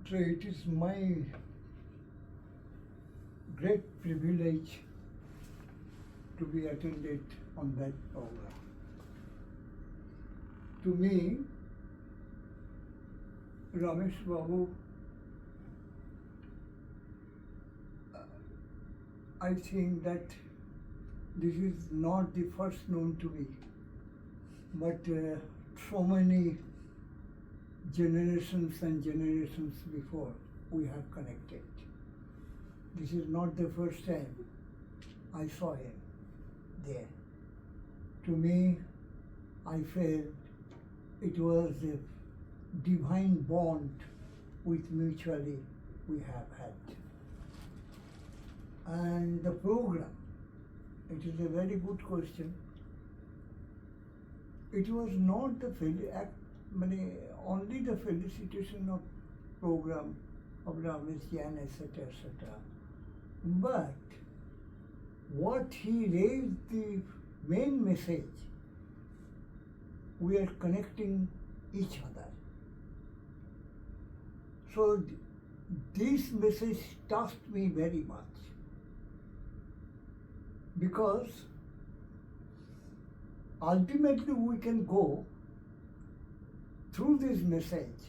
So it is my great privilege to be attended on that program. To me, Ramesh Babu, I think that this is not the first known to me, but so many generations and generations before we have connected. This is not the first time I saw him there. To me, I felt it was a divine bond which mutually we have had. And the program, it is a very good question. It was not only the felicitation of program of Rameshji and etc. etc. But what he raised, the main message, we are connecting each other. So this message touched me very much, because ultimately we can go through this message,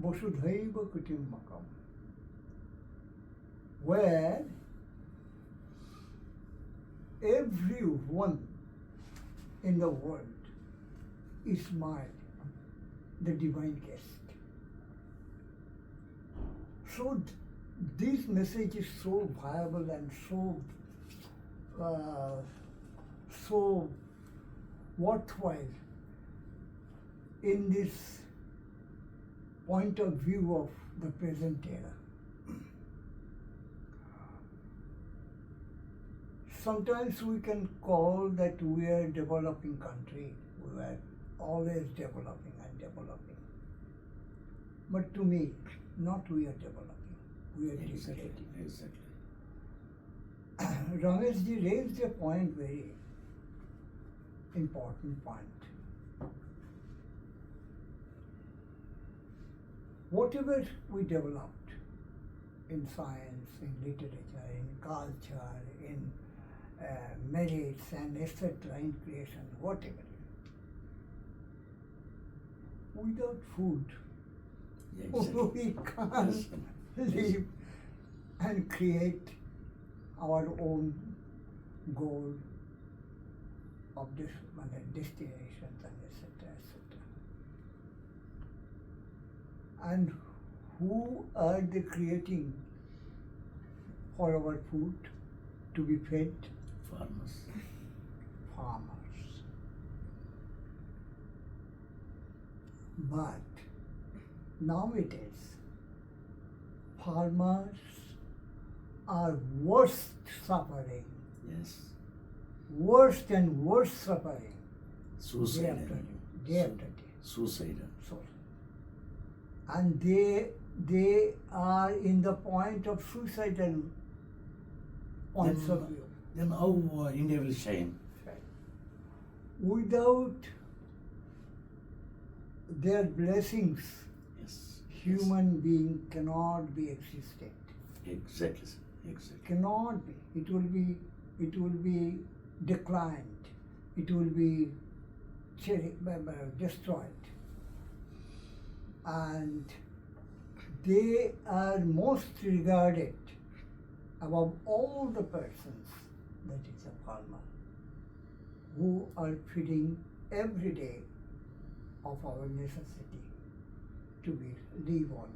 Vasudhaiva Kutumbakam, where everyone in the world is the divine guest. So this message is so viable and so worthwhile in this point of view of the present era. Sometimes we can call that we are a developing country. We are always developing and developing. But to me, not we are developing, we are degrading. Exactly. Rameshji raised a point, very important point. Whatever we developed in science, in literature, in culture, in merits and etc., in creation, whatever, without food, we can't live and create our own goal of destinations and etc., etc. And who are they creating for our food to be fed? Farmers. Farmers. But nowadays, farmers are worst suffering. Yes. Worst and worst suffering. Suicide. Day after day. Suicide. And they are in the point of suicidal points of view. Then how India will shine? Without their blessings, Yes. human being cannot be existent. Exactly. Sir. Exactly. Cannot be. It will be declined. It will be destroyed. And they are most regarded above all the persons, that is a farmer, who are feeding every day of our necessity to live on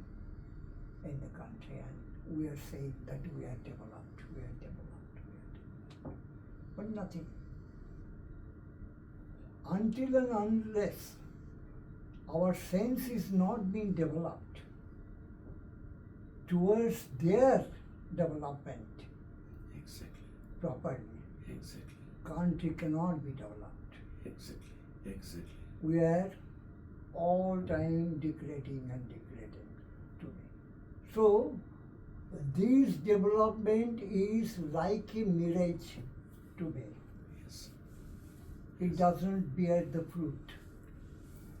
in the country, and we are saying that we are developed, but nothing. Until and unless our sense is not being developed towards their development Exactly. properly, Exactly. country cannot be developed. Exactly. We are all time degrading today. So this development is like a mirage today. Yes. It doesn't bear the fruit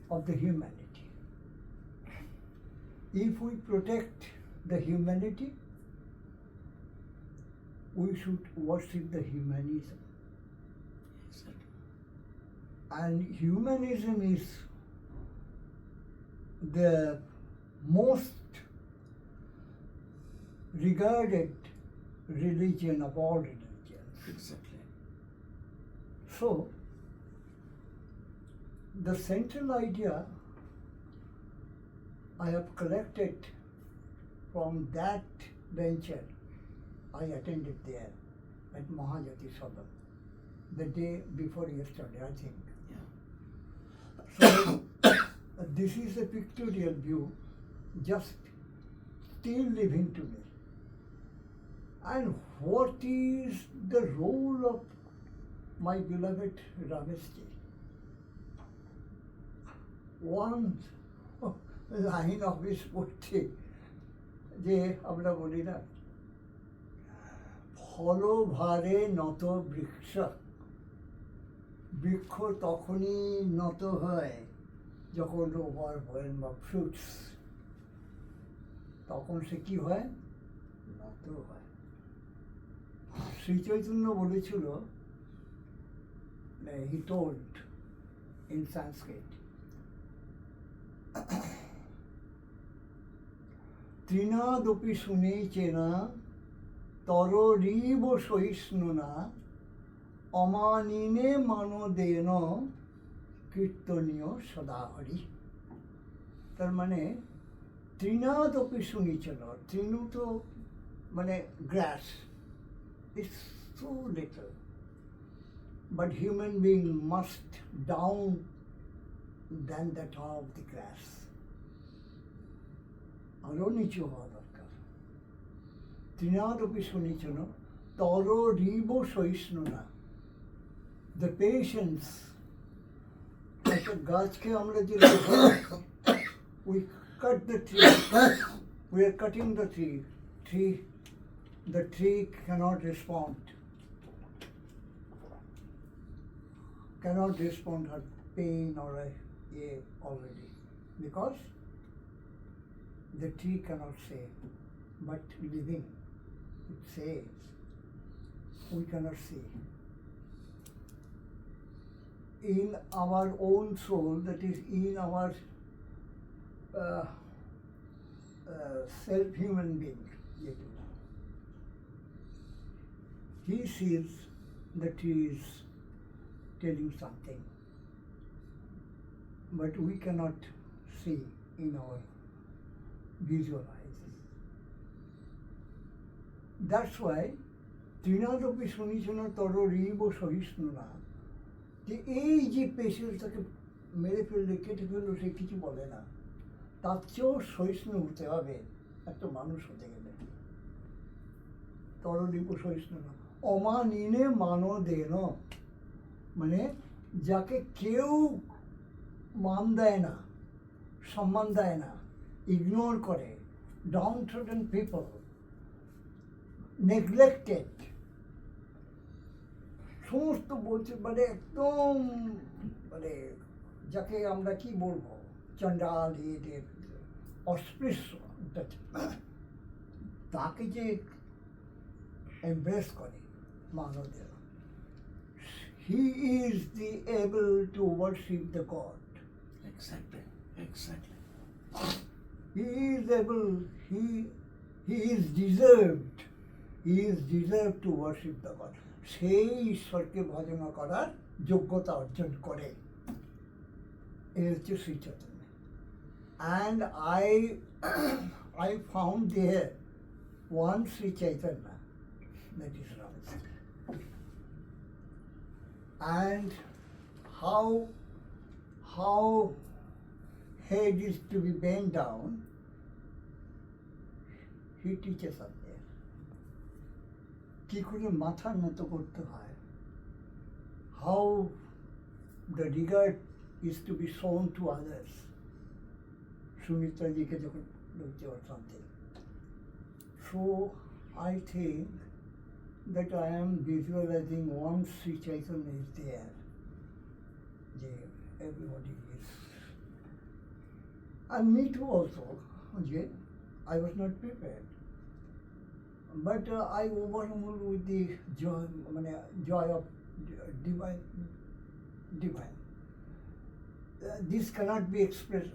of the humanity. if we protect the humanity, we should worship the humanism. Exactly. And humanism is the most regarded religion of all religions. Exactly. So, the central idea I have collected from that venture. I attended there at Mahajati Sabha the day before yesterday, I think. Yeah. So, this is a pictorial view, just still living to me. And what is the role of my beloved Rameshji? One line of his poetry, যে আমরা বলি না, ফল ভারে নত বৃক্ষ, বৃক্ষ তখনই নত হয় যখন ওভার ওয়েলম অফ ফ্রুটস, তখন সে কি হয়? নত হয়। শ্রী চৈতন্য বলেছিল, he told in Sanskrit, তৃণাদপি শুনেচেনা তররিব সহিষ্ণুনা অমানিনে মানদেন কীর্তনীয় সদাহরি। তার মানে তৃণাদপি শুনেছেন, তৃণ তো মানে grass, it's so little, but human being must down than the top of the grass. আরো নিচু হওয়া দরকার। তৃণাদপি শুনেছেন তর রিব সহিষ্ণুনা, the patience, একটা গাছকে আমরা যে we cut the tree, we are cutting the tree, the tree cannot respond her pain or already, because the tree cannot say, but living, it says. We cannot see. In our own soul, that is in our self-human being, he sees the tree is telling something, but we cannot see in our visual eyes. That's why তৃণাদপি শুনিছেন তর rib সহিষ্ণুনা, যে এই যে পেশেন্টটাকে মেরে ফেললে, কেটে ফেললো, সে কিছু বলে না, তার চেয়েও সহিষ্ণু হতে হবে একটা মানুষ হতে গেলে। তর রিব সহিষ্ণুনা অমানিনে মানদেন, মানে যাকে কেউ মান দেয় না, সম্মান দেয় না, ইগনোর করে, downtrodden people, neglected, সমস্ত বলছে, মানে একদম মানে যাকে আমরা কি বলবো, চণ্ডাল, অস্পৃশ্য, তাকে যে এমব্রেস করে মানবদের, he is the able to worship the God. Exactly. Exactly. He is able, he is deserved to worship the God. সেই ঈশ্বরকে ভজনা করার যোগ্যতা অর্জন করে, এই হচ্ছে Shri Chaitanya. And I found there one Sri Chaitanya, that is Ramesh. And how head is to be bent down, he teaches us there. কি করে মাথা নত করতে হয়, how the regard is to be shown to others. সুমিত্রাজিকে যখন বলছে or something. So I think that I am visualizing once Sri Chaitanya is there, everybody is, and me too also. Again, I was not prepared. But I overwhelmed with the joy of divine. This cannot be expressed.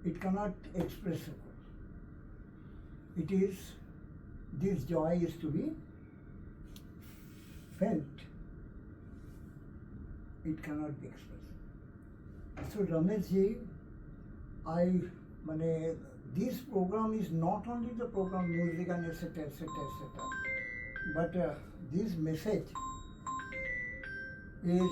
It cannot expressible. It is, this joy is to be felt. It cannot be expressed. So Ramesh ji, this program is not only the program music and etc. But this message is